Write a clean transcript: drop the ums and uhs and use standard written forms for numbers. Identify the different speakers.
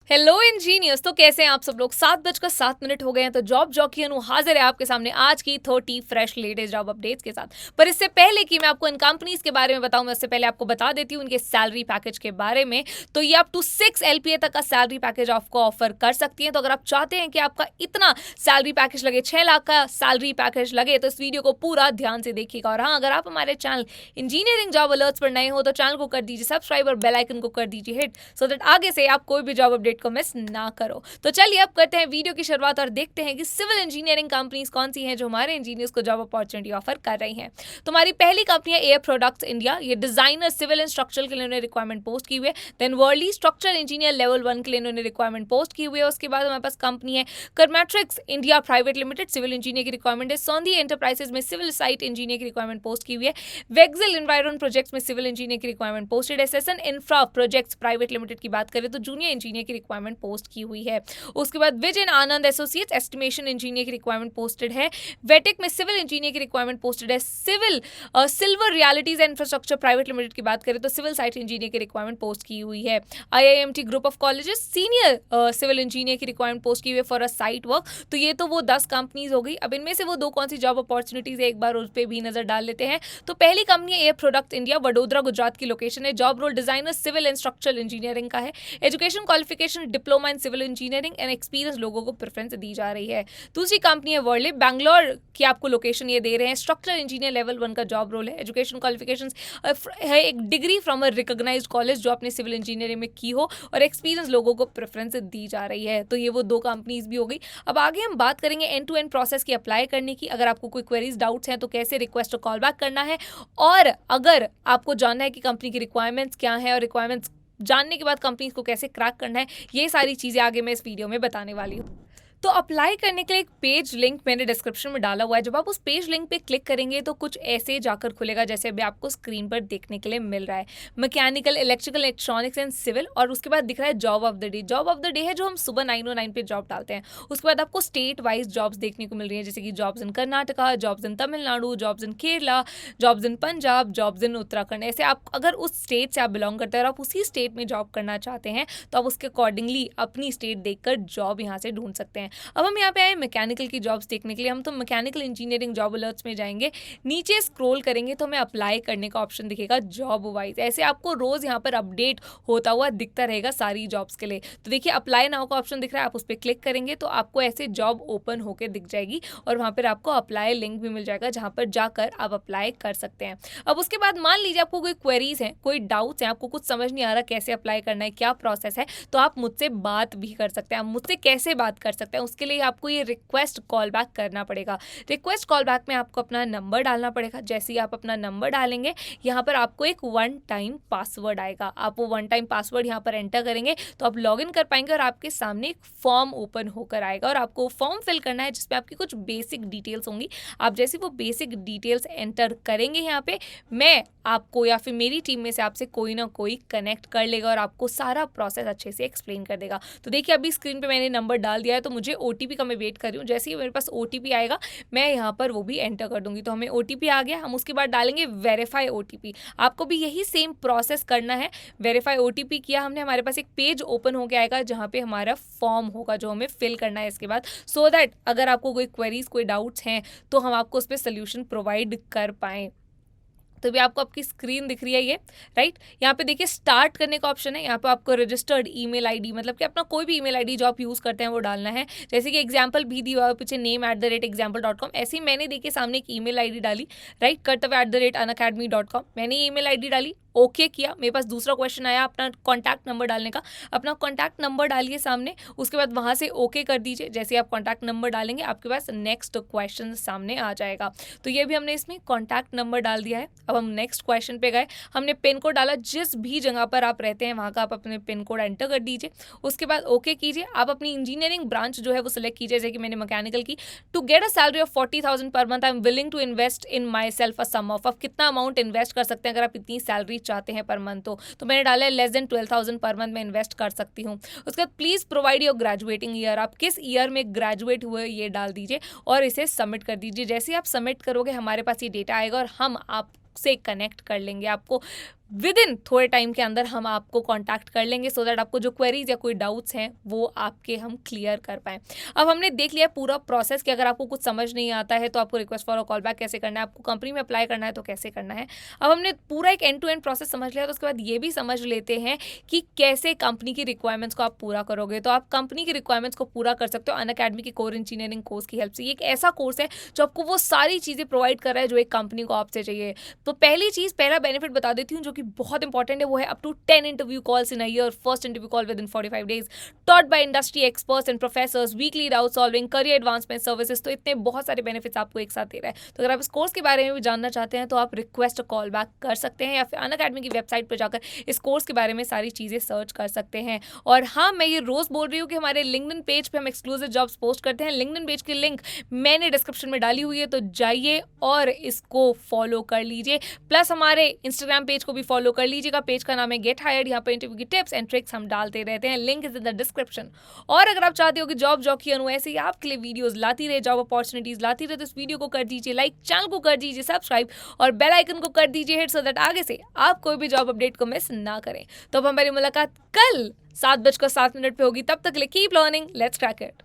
Speaker 1: Hello engineers. तो कैसे हैं आप सब लोग। 7:07 हो गए हैं। तो जॉब जॉकी अनु हाजिर है आपके सामने आज की 30 फ्रेश लेटेस्ट जॉब अपडेट्स के साथ। पर इससे पहले कि मैं आपको इन कंपनीज के बारे में बताऊं, मैं उससे पहले आपको बता देती हूँ उनके सैलरी पैकेज के बारे में। तो ये अप टू 6 LPA तक का सैलरी पैकेज आपको ऑफर कर सकती है। तो अगर आप चाहते हैं कि आपका इतना सैलरी पैकेज लगे, 6 लाख का सैलरी पैकेज लगे, तो इस वीडियो को पूरा ध्यान से देखिएगा। और हाँ, अगर आप हमारे चैनल इंजीनियरिंग जॉब अलर्ट्स पर नए हो तो चैनल को कर दीजिए सब्सक्राइब और बेल आइकन को कर दीजिए हिट, सो दैट आगे से आप कोई भी जॉब अपडेट को मिस ना करो। तो चलिए अब करते हैं वीडियो की शुरुआत और देखते हैं कि सिविल इंजीनियरिंग कंपनीज कौन सी हैं जो हमारे इंजीनियर्स को जॉब अपॉर्चुनिटी ऑफर कर रही हैं। तो हमारी पहली कंपनी है एयर प्रोडक्ट्स इंडिया। ये डिजाइनर सिविल एंड स्ट्रक्चरल के लिए उन्होंने रिक्वायरमेंट पोस्ट की हुई है। Then Worli structural engineer level 1 के लिए उन्होंने रिक्वायरमेंट पोस्ट की हुई है। उसके बाद हमारे पास कंपनी है Karmetrics India private limited, civil engineer की रिक्वायरमेंट है। सोंधी एंटरप्राइजेज में सिविल साइट इंजीनियर की रिक्वायरमेंट पोस्ट की हुई है। वेक्सिल एनवायरन प्रोजेक्ट्स में सिविल इंजीनियर की रिक्वायरमेंट पोस्टेड है। Sesan infra projects private limited की बात करें तो जूनियर इंजीनियर की रिक्वायरमेंट पोस्ट की हुई है। उसके बाद Vijay Anand associates estimation engineer की रिक्वायरमेंट पोस्टेड है। वेटेक में सिविल इंजीनियर की रिक्वायरमेंट पोस्टेड है। Silver Realities and Infrastructure Private limited की बात करें तो सिविल साइट इंजीनियर की रिक्वायरमेंट पोस्ट की हुई है। IIMT group of colleges senior civil engineer की रिक्वायरमेंट पोस्ट की हुई है फॉर अ साइट वर्क। तो ये तो वो 10 कंपनीज हो गई। अब इनमें से वो दो कौन सी जॉब अपॉर्चुनिटीज है, एक बार उस पर भी नजर डाल लेते हैं। तो पहली कंपनी है Air Product India, Vadodara Gujarat की लोकेशन है। Job role designer civil and structural engineering का है। Education qualification diploma in civil engineering and experience लोगों को प्रेफरेंस दी जा रही है। दूसरी कंपनी है वर्ली, बैंगलोर की आपको लोकेशन ये दे रहे हैं। स्ट्रक्चरल इंजीनियर लेवल 1 का जॉब रोल है। एजुकेशन क्वालिफिकेशंस है एक degree from a recognized college जो आपने सिविल इंजीनियरिंग में की हो, और एक्सपीरियंस लोगों को प्रेफरेंस दी जा रही है। तो ये वो दो कंपनीज भी हो गई। अब आगे हम बात करेंगे एंड टू एंड प्रोसेस की अप्लाई करने की। अगर आपको कोई क्वेरीज डाउट्स हैं तो कैसे रिक्वेस्ट कॉल बैक करना है, और अगर आपको जानना है कि कंपनी की रिक्वायरमेंट्स क्या है और रिक्वायरमेंट्स जानने के बाद कंपनीज को कैसे क्रैक करना है, ये सारी चीज़ें आगे मैं इस वीडियो में बताने वाली हूँ। तो अप्लाई करने के लिए एक पेज लिंक मैंने डिस्क्रिप्शन में डाला हुआ है। जब आप उस पेज लिंक पे क्लिक करेंगे तो कुछ ऐसे जाकर खुलेगा जैसे अभी आपको स्क्रीन पर देखने के लिए मिल रहा है। Mechanical, electrical, electronics and civil, और उसके बाद दिख रहा है job of the day. Job of the day है जो हम सुबह 9:09 पे जॉब डालते हैं। उसके बाद आपको स्टेट वाइज जॉब्स देखने को मिल रही है, जैसे कि jobs in Karnataka, jobs in Tamil Nadu, jobs in Kerala, jobs in Punjab, jobs in Uttarakhand. ऐसे आप अगर उस स्टेट से आप बिलोंग करते हैं और आप उसी स्टेट में जॉब करना चाहते हैं तो आप उसके अकॉर्डिंगली अपनी स्टेट देखकर जॉब यहाँ से ढूंढ सकते हैं। अब हम यहाँ पे मैकेनिकल की जॉब्स देखने के लिए हम तो मैकेनिकल इंजीनियरिंग जॉब अलर्ट्स में जाएंगे। नीचे स्क्रॉल करेंगे तो हमें अप्लाई करने का ऑप्शन दिखेगा जॉब वाइज। ऐसे आपको रोज यहाँ पर अपडेट होता हुआ दिखता रहेगा सारी जॉब्स के लिए। तो देखिए अप्लाई नाउ का ऑप्शन दिख रहा है, आप उस पर क्लिक करेंगे तो आपको ऐसे जॉब ओपन होकर दिख जाएगी, और वहाँ पर आपको अप्लाई लिंक भी मिल जाएगा जहाँ पर जाकर आप अप्लाई कर सकते हैं। अब उसके बाद मान लीजिए आपको कोई क्वेरीज हैं, कोई डाउट्स हैं, आपको कुछ समझ नहीं आ रहा कैसे अप्लाई करना है, क्या प्रोसेस है, तो आप मुझसे बात भी कर सकते हैं। आप मुझसे कैसे बात कर सकते हैं, उसके लिए आपको रिक्वेस्ट कॉल बैक करना पड़ेगा। रिक्वेस्ट कॉल बैक में आपको अपना नंबर डालना पड़ेगा। जैसे ही आप अपना नंबर डालेंगे यहाँ पर आपको एक 1 टाइम पासवर्ड आएगा। आप वो 1 टाइम पासवर्ड यहाँ पर एंटर करेंगे तो आप लॉगिन कर पाएंगे, और आपके सामने एक फॉर्म ओपन होकर आएगा, और आपको फॉर्म फिल करना है जिसपे आपकी कुछ बेसिक डिटेल्स होंगी। आप जैसे वो बेसिक डिटेल्स एंटर करेंगे यहाँ पे, मैं आपको या फिर मेरी टीम में से आपसे कोई ना कोई कनेक्ट कर लेगा और आपको सारा प्रोसेस अच्छे से एक्सप्लेन कर देगा। तो देखिए अभी स्क्रीन पे मैंने नंबर डाल दिया है, तो मुझे OTP का मैं वेट कर रही हूँ। जैसे ही मेरे पास OTP आएगा मैं यहाँ पर वो भी एंटर कर दूंगी। तो हमें OTP आ गया, हम उसके बाद डालेंगे वेरीफाई OTP। आपको भी यही सेम प्रोसेस करना है। वेरीफाई OTP किया हमने, हमारे पास एक पेज ओपन होकर आएगा जहाँ पे हमारा फॉर्म होगा जो हमें फिल करना है इसके बाद, सो दैट अगर आपको कोई क्वेरीज, कोई डाउट्स हैं तो हम आपको उस पर सोल्यूशन प्रोवाइड कर पाएँ। तो भी आपको आपकी स्क्रीन दिख रही है ये, राइट। यहाँ पे देखिए स्टार्ट करने का ऑप्शन है। यहाँ पे आपको रजिस्टर्ड ईमेल आईडी, मतलब कि अपना कोई भी ईमेल आईडी जो आप यूज़ करते हैं वो डालना है। जैसे कि एग्जांपल भी दिया हुआ पीछे name@example.com, ऐसे ही मैंने देखिए सामने एक ईमेल आईडी डाली, राइट, kartavya@unacademy.com। मैंने ईमेल आईडी डाली, ओके किया। मेरे पास दूसरा क्वेश्चन आया अपना कॉन्टैक्ट नंबर डालने का। अपना कॉन्टैक्ट नंबर डालिए सामने, उसके बाद वहाँ से ओके कर दीजिए। जैसे आप कॉन्टैक्ट नंबर डालेंगे आपके पास नेक्स्ट क्वेश्चन सामने आ जाएगा। तो ये भी हमने इसमें कॉन्टैक्ट नंबर डाल दिया है। अब हम नेक्स्ट क्वेश्चन पे गए, हमने पिन कोड डाला। जिस भी जगह पर आप रहते हैं वहाँ का आप अपने पिन कोड एंटर कर दीजिए। उसके बाद ओके कीजिए। आप अपनी इंजीनियरिंग ब्रांच जो है वो सिलेक्ट कीजिए, जैसे कि मैंने मैकेनिकल की। To get a salary of 40,000 per month I am willing to invest in myself a sum of. आप कितना अमाउंट इन्वेस्ट कर सकते हैं अगर आप इतनी सैलरी चाहते हैं पर मंथ, तो मैंने डाला है लेस देन 12,000 पर मंथ में इन्वेस्ट कर सकती हूँ। उसके बाद please provide your graduating year, आप किस ईयर में ग्रेजुएट हुए ये डाल दीजिए और इसे सबमिट कर दीजिए। जैसे ही आप सबमिट करोगे हमारे पास ये डेटा आएगा और हम आप से कनेक्ट कर लेंगे। आपको विद इन थोड़े टाइम के अंदर हम आपको कांटेक्ट कर लेंगे सो दैट आपको जो क्वेरीज या कोई डाउट्स हैं वो आपके हम क्लियर कर पाएँ। अब हमने देख लिया पूरा प्रोसेस कि अगर आपको कुछ समझ नहीं आता है तो आपको request for a call back कैसे करना है, आपको कंपनी में अप्लाई करना है तो कैसे करना है। अब हमने पूरा एक एंड टू एंड प्रोसेस समझ लिया तो उसके बाद ये भी समझ लेते हैं कि कैसे कंपनी की रिक्वायरमेंट्स को आप पूरा करोगे। तो आप कंपनी की रिक्वायरमेंट्स को पूरा कर सकते हो अनअकैडमी की कोर इंजीनियरिंग कोर्स की हेल्प से। ये एक ऐसा कोर्स है जो आपको वो सारी चीज़ें प्रोवाइड कर रहा है जो एक कंपनी को आपसे चाहिए। तो पहली चीज़, पहला बेनिफिट बता देती हूँ जो कि बहुत इंपॉर्टेंट है, वो है up to 10 interview calls in a year, first interview call within 45 days, taught by industry experts and professors, weekly doubt solving, career advancement services. तो इतने बहुत सारे बेनिफिट्स आपको एक साथ दे रहा है। तो अगर आप इस कोर्स के बारे में भी जानना चाहते हैं तो आप रिक्वेस्ट कॉल बैक कर सकते हैं या फिर अनअकैडमी की वेबसाइट पर जाकर इस कोर्स के बारे में सारी चीज़ें सर्च कर सकते हैं। और हाँ, मैं ये रोज़ बोल रही हूँ कि हमारे लिंक्डइन पेज पे हम एक्सक्लूसिव जॉब्स पोस्ट करते हैं। लिंक्डइन पेज की लिंक मैंने डिस्क्रिप्शन में डाली हुई है, तो जाइए और इसको फॉलो कर लीजिए। प्लस हमारे इंस्टाग्राम पेज को भी फॉलो कर लीजिएगा। पेज का नाम है गेट हायर्ड। यहाँ पर इंटरव्यू की टिप्स एंड ट्रिक्स हम डालते रहते हैं। Link is in the description. और अगर आप चाहते हो कि जॉब जॉकी अनु ऐसे ही आपके लिए वीडियोस लाती रहे, जॉब अपॉर्चुनिटीज लाती रहे, तो इस वीडियो को कर दीजिए लाइक, चैनल को कर दीजिए सब्सक्राइब और बेल आइकन को कर दीजिए हिट, सो दैट आगे से आप कोई भी जॉब अपडेट को मिस ना करें। तो अब हमारी मुलाकात कल 7:07 पे होगी। तब तक के लिए keep learning, let's crack it.